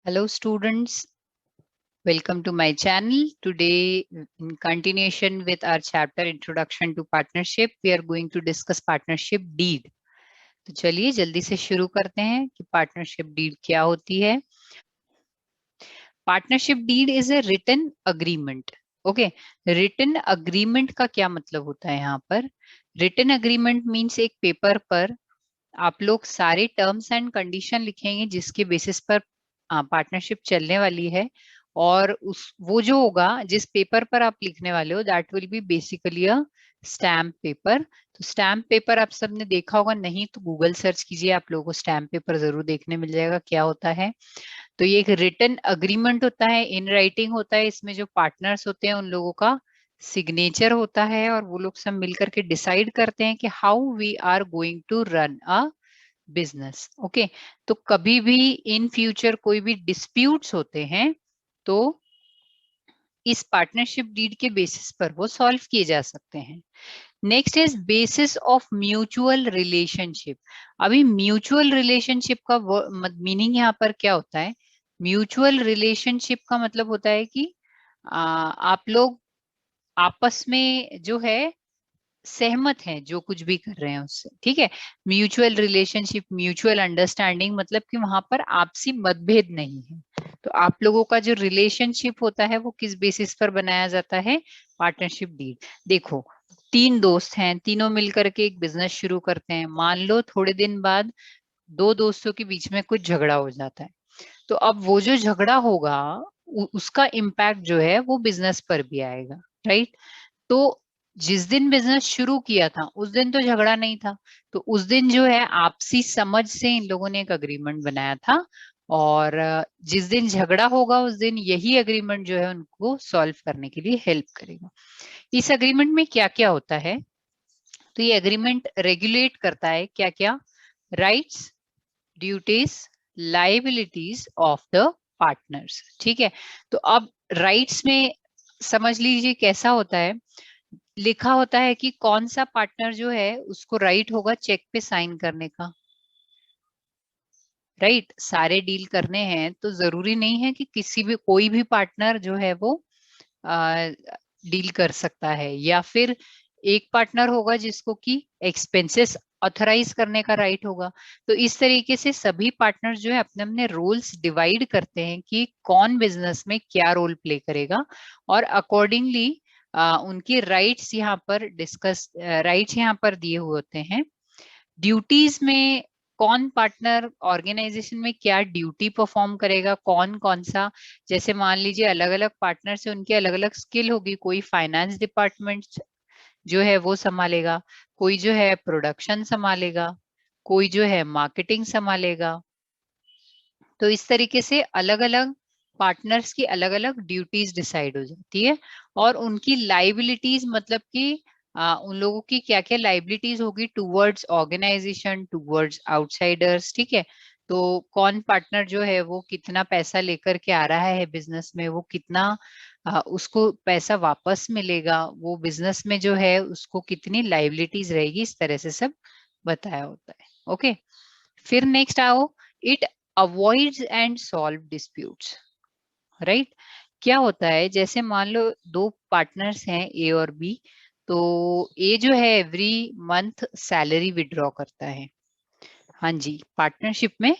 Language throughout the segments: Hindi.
Hello students, welcome to my channel. Today in continuation with our chapter Introduction to Partnership, we are going to discuss partnership deed. तो चलिए जल्दी से शुरू करते हैं कि पार्टनरशिप डीड क्या होती है। Partnership deed is a written agreement. Okay, written agreement का क्या मतलब होता है यहाँ पर? रिटन अग्रीमेंट मीन्स एक पेपर पर आप लोग सारे टर्म्स एंड कंडीशन लिखेंगे जिसके बेसिस पर पार्टनरशिप चलने वाली है। और उस वो जो होगा जिस पेपर पर आप लिखने वाले हो that will be basically a stamp paper. तो स्टैम्प पेपर आप सबने देखा होगा, नहीं तो गूगल सर्च कीजिए, आप लोगों को स्टैम्प पेपर जरूर देखने मिल जाएगा क्या होता है। तो ये एक रिटन अग्रीमेंट होता है, इन राइटिंग होता है। इसमें जो पार्टनर्स होते हैं उन लोगों का सिग्नेचर होता है और वो लोग सब मिलकर के डिसाइड करते हैं कि how we are going to run a business. Okay, तो कभी भी इन फ्यूचर कोई भी डिस्प्यूट्स होते हैं तो इस पार्टनरशिप डीड के बेसिस पर वो सॉल्व किए जा सकते हैं। Next is basis of mutual relationship. अभी म्यूचुअल रिलेशनशिप का मीनिंग यहाँ पर क्या होता है? म्यूचुअल रिलेशनशिप का मतलब होता है कि आप लोग आपस में जो है सहमत हैं जो कुछ भी कर रहे हैं उससे, ठीक है। म्यूचुअल रिलेशनशिप, म्यूचुअल अंडरस्टैंडिंग मतलब कि वहां पर आपसी मतभेद नहीं है। तो आप लोगों का जो रिलेशनशिप होता है वो किस बेसिस पर बनाया जाता है? Partnership deed. देखो, तीन दोस्त हैं, तीनों मिलकर के एक बिजनेस शुरू करते हैं। मान लो थोड़े दिन बाद दो दोस्तों के बीच में कुछ झगड़ा हो जाता है। तो अब वो जो झगड़ा होगा उसका इम्पैक्ट जो है वो बिजनेस पर भी आएगा, राइट। तो जिस दिन बिजनेस शुरू किया था उस दिन तो झगड़ा नहीं था। तो उस दिन जो है आपसी समझ से इन लोगों ने एक अग्रीमेंट बनाया था। और जिस दिन झगड़ा होगा उस दिन यही अग्रीमेंट जो है उनको सॉल्व करने के लिए हेल्प करेगा। इस अग्रीमेंट में क्या क्या होता है? तो ये एग्रीमेंट रेगुलेट करता है क्या क्या? Rights, duties, liabilities of the partners, ठीक है। तो अब राइट्स में समझ लीजिए कैसा होता है। लिखा होता है कि कौन सा पार्टनर जो है उसको राइट होगा चेक पे साइन करने का, राइट। सारे डील करने हैं तो जरूरी नहीं है कि किसी भी कोई भी पार्टनर जो है वो डील कर सकता है, या फिर एक पार्टनर होगा जिसको कि एक्सपेंसेस ऑथराइज करने का राइट होगा। तो इस तरीके से सभी पार्टनर्स जो है अपने अपने रोल्स डिवाइड करते हैं कि कौन बिजनेस में क्या रोल प्ले करेगा। और अकॉर्डिंगली उनकी राइट्स यहाँ पर डिस्कस, राइट्स यहाँ पर दिए हुए होते हैं। ड्यूटीज में कौन पार्टनर ऑर्गेनाइजेशन में क्या ड्यूटी परफॉर्म करेगा, कौन कौन सा। जैसे मान लीजिए अलग अलग पार्टनर से उनकी अलग अलग स्किल होगी। कोई फाइनेंस डिपार्टमेंट जो है वो संभालेगा, कोई जो है प्रोडक्शन संभालेगा, कोई जो है मार्केटिंग संभालेगा। तो इस तरीके से अलग अलग पार्टनर्स की अलग अलग ड्यूटीज डिसाइड हो जाती है। और उनकी लाइबिलिटीज मतलब कि उन लोगों की क्या क्या लाइबिलिटीज होगी टूवर्ड्स ऑर्गेनाइजेशन, टूवर्ड्स आउटसाइडर्स, ठीक है। तो कौन पार्टनर जो है वो कितना पैसा लेकर के आ रहा है बिजनेस में, वो कितना उसको पैसा वापस मिलेगा, वो बिजनेस में जो है उसको कितनी लाइबिलिटीज रहेगी, इस तरह से सब बताया होता है। ओके, फिर नेक्स्ट आओ, it avoids and solve disputes, right. क्या होता है, जैसे मान लो दो पार्टनर्स हैं ए और बी। तो ए जो है एवरी मंथ सैलरी विड्रॉ करता है। हाँ जी, पार्टनरशिप में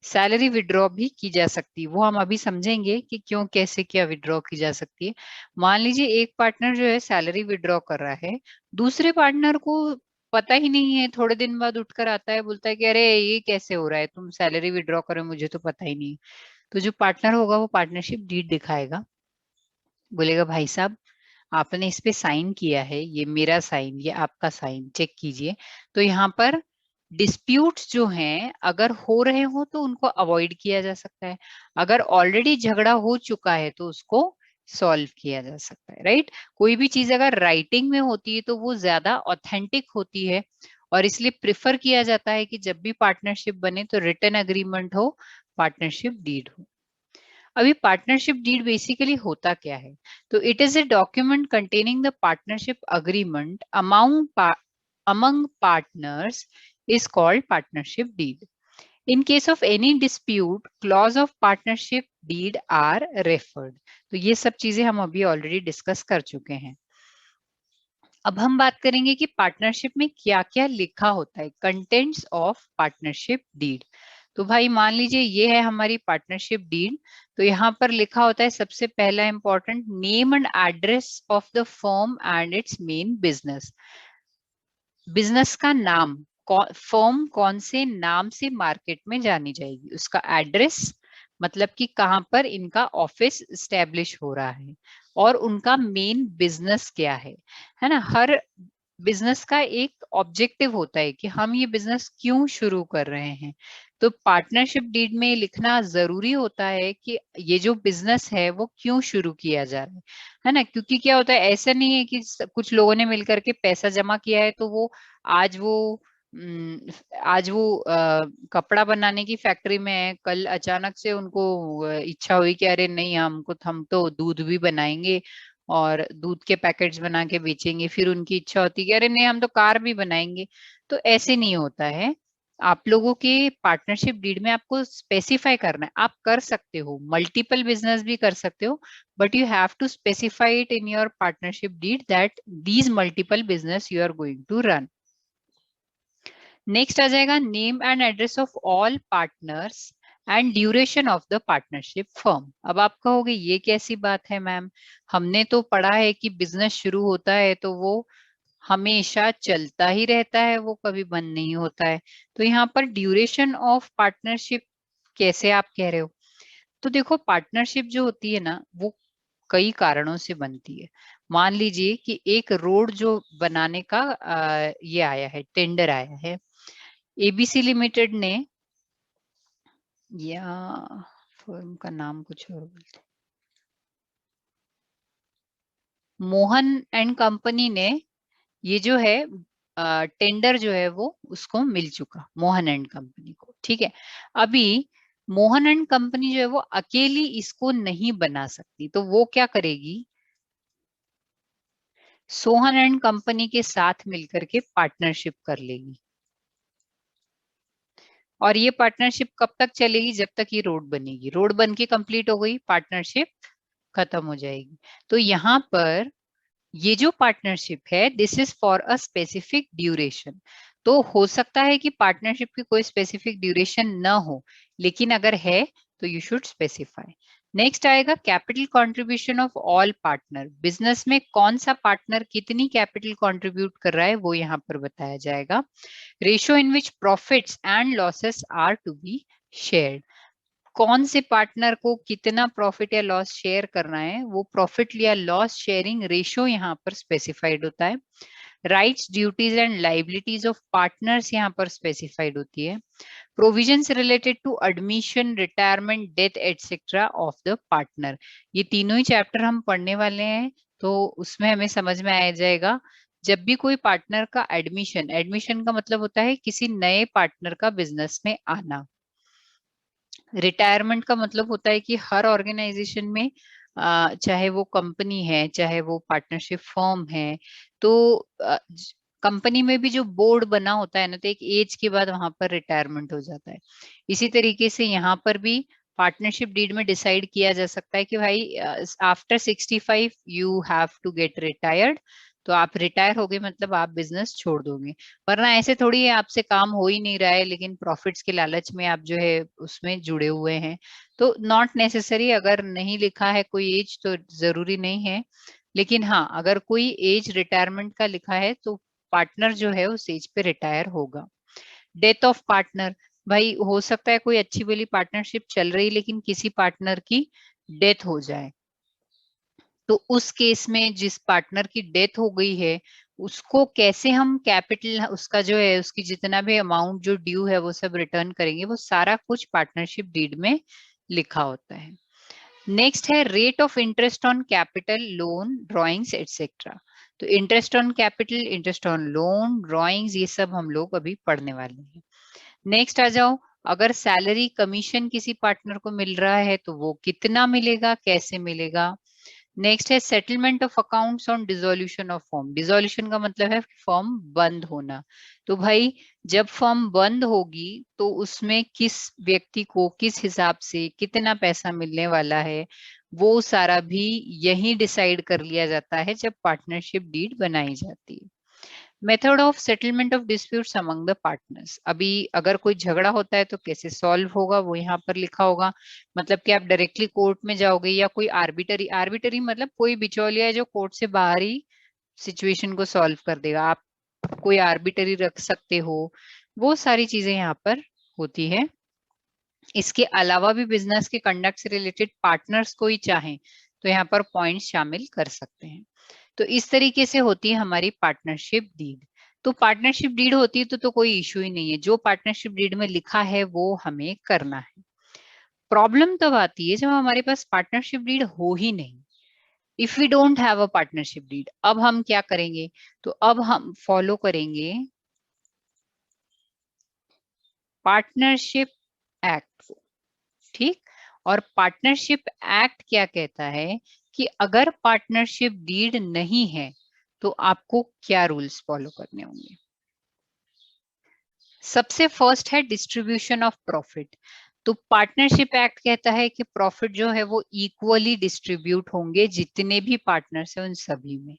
सैलरी विड्रॉ भी की जा सकती है, वो हम अभी समझेंगे कि क्यों कैसे क्या विड्रॉ की जा सकती है। मान लीजिए एक पार्टनर जो है सैलरी विड्रॉ कर रहा है, दूसरे पार्टनर को पता ही नहीं है। थोड़े दिन बाद उठकर आता है, बोलता है कि अरे ये कैसे हो रहा है, तुम सैलरी विड्रॉ करो, मुझे तो पता ही नहीं। तो जो पार्टनर होगा वो पार्टनरशिप डीड दिखाएगा, बोलेगा भाई साहब आपने इस पे साइन किया है, ये मेरा साइन, ये आपका साइन, चेक कीजिए। तो यहाँ पर डिस्प्यूट्स जो हैं अगर हो रहे हो तो उनको अवॉइड किया जा सकता है। अगर ऑलरेडी झगड़ा हो चुका है तो उसको सॉल्व किया जा सकता है, राइट। कोई भी चीज अगर राइटिंग में होती है तो वो ज्यादा ऑथेंटिक होती है। और इसलिए प्रिफर किया जाता है कि जब भी पार्टनरशिप बने तो रिटन अग्रीमेंट हो, पार्टनरशिप डीड हो। अभी पार्टनरशिप डीड बेसिकली होता क्या है? तो it is a document containing the partnership agreement among partners, is called partnership deed. In case of any dispute clause of partnership deed are referred. तो ये सब चीजें हम अभी ऑलरेडी डिस्कस कर चुके हैं। अब हम बात करेंगे कि पार्टनरशिप में क्या क्या लिखा होता है, कंटेंट्स ऑफ पार्टनरशिप डीड। तो भाई मान लीजिए ये है हमारी पार्टनरशिप डीड। तो यहाँ पर लिखा होता है सबसे पहला important, name and address of the firm and it's main business. Business का नाम, फर्म कौन से नाम से मार्केट में जानी जाएगी, उसका एड्रेस, मतलब कि कहाँ पर इनका ऑफिस स्टैब्लिश हो रहा है, और उनका मेन बिजनेस क्या है ना। हर बिजनेस का एक ऑब्जेक्टिव होता है कि हम ये बिजनेस क्यों शुरू कर रहे हैं। तो पार्टनरशिप डीड में लिखना जरूरी होता है कि ये जो बिजनेस है वो क्यों शुरू किया जा रहा है ना। क्योंकि क्या होता है, ऐसा नहीं है कि कुछ लोगों ने मिलकर के पैसा जमा किया है तो वो आज वो आज वो कपड़ा बनाने की फैक्ट्री में है, कल अचानक से उनको इच्छा हुई कि अरे नहीं, हम तो दूध भी बनाएंगे और दूध के पैकेट्स बना के बेचेंगे। फिर उनकी इच्छा होती है कि अरे नहीं, हम तो कार भी बनाएंगे। तो ऐसे नहीं होता है। आप लोगों के पार्टनरशिप डीड में आपको स्पेसिफाई करना है। आप कर सकते हो, मल्टीपल बिजनेस भी कर सकते हो, but you have to specify it in your partnership deed that these multiple business you are going to run. Next आ जाएगा name and address of all partners and duration of the partnership firm. अब आप कहोगे ये कैसी बात है मैम, हमने तो पढ़ा है कि बिजनेस शुरू होता है तो वो हमेशा चलता ही रहता है, वो कभी बंद नहीं होता है। तो यहाँ पर ड्यूरेशन ऑफ पार्टनरशिप कैसे आप कह रहे हो। तो देखो, पार्टनरशिप जो होती है ना वो कई कारणों से बनती है। मान लीजिए कि एक रोड जो बनाने का ये आया है, टेंडर आया है, एबीसी लिमिटेड ने, या फर्म का नाम कुछ और बोलते, मोहन एंड कंपनी ने, ये जो है टेंडर जो है वो उसको मिल चुका, मोहन एंड कंपनी को, ठीक है। अभी मोहन एंड कंपनी जो है वो अकेली इसको नहीं बना सकती, तो वो क्या करेगी, सोहन एंड कंपनी के साथ मिलकर के पार्टनरशिप कर लेगी। और ये पार्टनरशिप कब तक चलेगी, जब तक ये रोड बनेगी। रोड बन के कंप्लीट हो गई, पार्टनरशिप खत्म हो जाएगी। तो यहाँ पर ये जो पार्टनरशिप है, this is for a specific duration. तो हो सकता है कि पार्टनरशिप की कोई स्पेसिफिक ड्यूरेशन ना हो, लेकिन अगर है तो यू शुड स्पेसिफाई। नेक्स्ट आएगा capital contribution of all partner. Business में कौन सा पार्टनर कितनी कैपिटल कंट्रीब्यूट कर रहा है वो यहाँ पर बताया जाएगा। Ratio in which profits and losses are to be shared. कौन से पार्टनर को कितना प्रॉफिट या लॉस शेयर करना है, वो प्रॉफिट या लॉस शेयरिंग रेशियो यहाँ पर स्पेसिफाइड होता है। Rights, duties and liabilities of partners यहाँ पर स्पेसिफाइड होती है। Provisions related to admission, retirement, death etcetera of the partner. ये तीनों ही चैप्टर हम पढ़ने वाले हैं, तो उसमें हमें समझ में आ जाएगा। जब भी कोई पार्टनर का एडमिशन, एडमिशन का मतलब होता है किसी नए पार्टनर का बिजनेस में आना। रिटायरमेंट का मतलब होता है कि हर ऑर्गेनाइजेशन में चाहे वो कंपनी है चाहे वो पार्टनरशिप फर्म है, तो कंपनी में भी जो बोर्ड बना होता है ना, तो एक एज के बाद वहां पर रिटायरमेंट हो जाता है। इसी तरीके से यहाँ पर भी पार्टनरशिप डीड में डिसाइड किया जा सकता है कि भाई after 65 you have to get retired. तो आप रिटायर हो गए मतलब आप बिजनेस छोड़ दोगे। वरना ऐसे थोड़ी है, आपसे काम हो ही नहीं रहा है लेकिन प्रॉफिट्स के लालच में आप जो है उसमें जुड़े हुए हैं। तो नॉट नेसेसरी, अगर नहीं लिखा है कोई एज तो जरूरी नहीं है। लेकिन हाँ, अगर कोई एज रिटायरमेंट का लिखा है तो पार्टनर जो है उस एज पे रिटायर होगा। डेथ ऑफ पार्टनर, भाई हो सकता है कोई अच्छी वाली पार्टनरशिप चल रही लेकिन किसी पार्टनर की डेथ हो जाए, तो उस केस में जिस पार्टनर की डेथ हो गई है उसको कैसे हम कैपिटल, उसका जो है उसकी जितना भी अमाउंट जो ड्यू है वो सब रिटर्न करेंगे, वो सारा कुछ पार्टनरशिप डीड में लिखा होता है। नेक्स्ट है rate of interest on capital, loan, drawings etcetera. तो interest on capital, interest on loan, drawings, ये सब हम लोग अभी पढ़ने वाले हैं। नेक्स्ट आ जाओ, अगर सैलरी कमीशन किसी पार्टनर को मिल रहा है तो वो कितना मिलेगा, कैसे मिलेगा। नेक्स्ट है settlement of accounts on dissolution of firm. Dissolution का मतलब है फर्म बंद होना। तो भाई जब फर्म बंद होगी तो उसमें किस व्यक्ति को किस हिसाब से कितना पैसा मिलने वाला है वो सारा भी यही डिसाइड कर लिया जाता है जब पार्टनरशिप डीड बनाई जाती है। Method of settlement of disputes among the partners. अभी अगर कोई झगड़ा होता है तो कैसे सॉल्व होगा वो यहाँ पर लिखा होगा। मतलब कि आप डायरेक्टली कोर्ट में जाओगे या कोई आर्बिटरी, आर्बिटरी मतलब कोई बिचौलिया है जो कोर्ट से बाहर ही सिचुएशन को सॉल्व कर देगा। आप कोई आर्बिटरी रख सकते हो, वो सारी चीजें यहाँ पर होती है। इसके अलावा भी बिजनेस के कंडक्ट से रिलेटेड पार्टनर्स कोई चाहे तो यहाँ पर पॉइंट शामिल कर सकते हैं। तो इस तरीके से होती है हमारी पार्टनरशिप डीड। तो पार्टनरशिप डीड होती है तो कोई इशू ही नहीं है, जो पार्टनरशिप डीड में लिखा है वो हमें करना है। प्रॉब्लम तब आती है जब हमारे पास पार्टनरशिप डीड हो ही नहीं। If we don't have a partnership deed, अब हम क्या करेंगे? तो अब हम फॉलो करेंगे पार्टनरशिप एक्ट। ठीक। और पार्टनरशिप एक्ट क्या कहता है कि अगर पार्टनरशिप डीड नहीं है तो आपको क्या रूल्स फॉलो करने होंगे। सबसे फर्स्ट है डिस्ट्रीब्यूशन ऑफ प्रॉफिट। तो पार्टनरशिप एक्ट कहता है कि प्रॉफिट जो है वो इक्वली डिस्ट्रीब्यूट होंगे जितने भी पार्टनर्स हैं उन सभी में।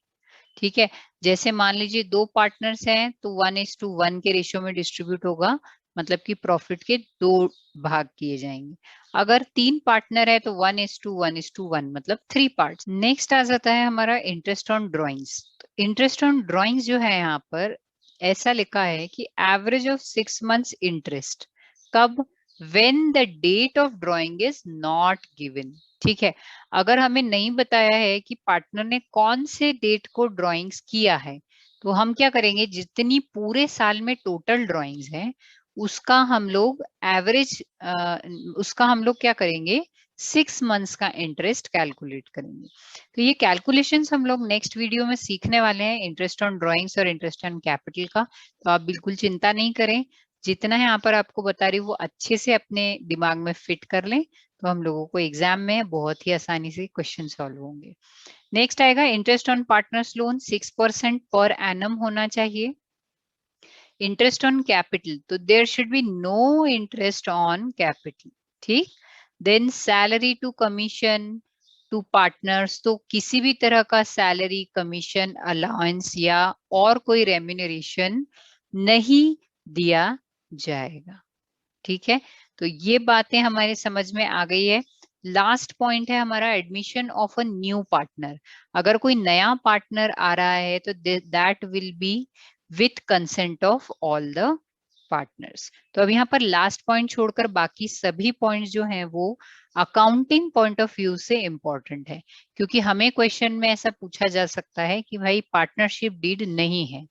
ठीक है। जैसे मान लीजिए दो पार्टनर्स हैं तो 1:1 के रेशियो में डिस्ट्रीब्यूट होगा, मतलब कि प्रॉफिट के दो भाग किए जाएंगे। अगर तीन पार्टनर है तो 1:1:1 मतलब 3 पार्ट्स। नेक्स्ट आ जाता है हमारा interest on drawings. Interest on drawings जो है यहाँ पर ऐसा लिखा है कि एवरेज ऑफ 6 months इंटरेस्ट। कब? When the date of drawing is not given. ठीक है। अगर हमें नहीं बताया है कि पार्टनर ने कौन से डेट को ड्राइंग्स किया है तो हम क्या करेंगे, जितनी पूरे साल में टोटल ड्राइंग्स हैं उसका हम लोग एवरेज, उसका हम लोग क्या करेंगे, 6 months का इंटरेस्ट कैलकुलेट करेंगे। तो ये कैलकुलेशंस हम लोग नेक्स्ट वीडियो में सीखने वाले हैं, इंटरेस्ट ऑन ड्राइंग्स और इंटरेस्ट ऑन कैपिटल का। तो आप बिल्कुल चिंता नहीं करें, जितना है यहाँ पर आपको बता रही हूँ वो अच्छे से अपने दिमाग में फिट कर लें तो हम लोगों को एग्जाम में बहुत ही आसानी से क्वेश्चन सॉल्व होंगे। नेक्स्ट आएगा interest on partners loan 6% per annum होना चाहिए। इंटरेस्ट ऑन कैपिटल तो there should be no interest on capital. ठीक। Then salary to commission to partners, तो किसी भी तरह का सैलरी, कमीशन, अलाउंस या और कोई रेम्यूनरेशन नहीं दिया जाएगा। ठीक है। तो ये बातें हमारे समझ में आ गई है। लास्ट पॉइंट है हमारा admission of a new partner. अगर कोई नया पार्टनर आ रहा है तो that will be with consent of all the partners. तो अब यहाँ पर लास्ट पॉइंट छोड़कर बाकी सभी पॉइंट्स जो हैं वो अकाउंटिंग पॉइंट ऑफ व्यू से इंपॉर्टेंट है, क्योंकि हमें क्वेश्चन में ऐसा पूछा जा सकता है कि भाई पार्टनरशिप डीड नहीं है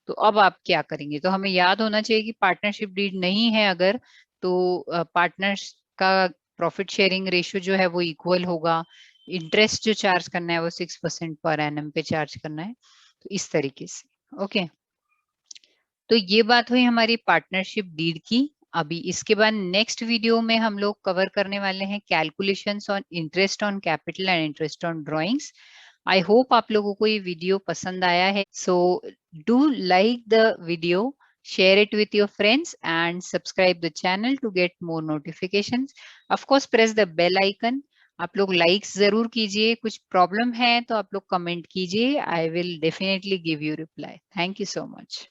तो अब आप क्या करेंगे। तो हमें याद होना चाहिए कि पार्टनरशिप डीड नहीं है अगर, तो पार्टनर्स का प्रॉफिट शेयरिंग रेशियो जो है वो इक्वल होगा। इंटरेस्ट जो चार्ज करना है वो 6% पर एनम पे चार्ज करना है। तो इस तरीके से ओके। तो ये बात हुई हमारी पार्टनरशिप डीड की। अभी इसके बाद नेक्स्ट वीडियो में हम लोग कवर करने वाले हैं calculations on interest on capital and interest on drawings. I hope आप लोगों को ये वीडियो पसंद आया है। So do like the video, share it with your friends and subscribe the channel to get more notifications. Of course press the bell icon. आप लोग लाइक्स जरूर कीजिए, कुछ प्रॉब्लम है तो आप लोग कमेंट कीजिए, I will definitely give you reply. Thank you so much.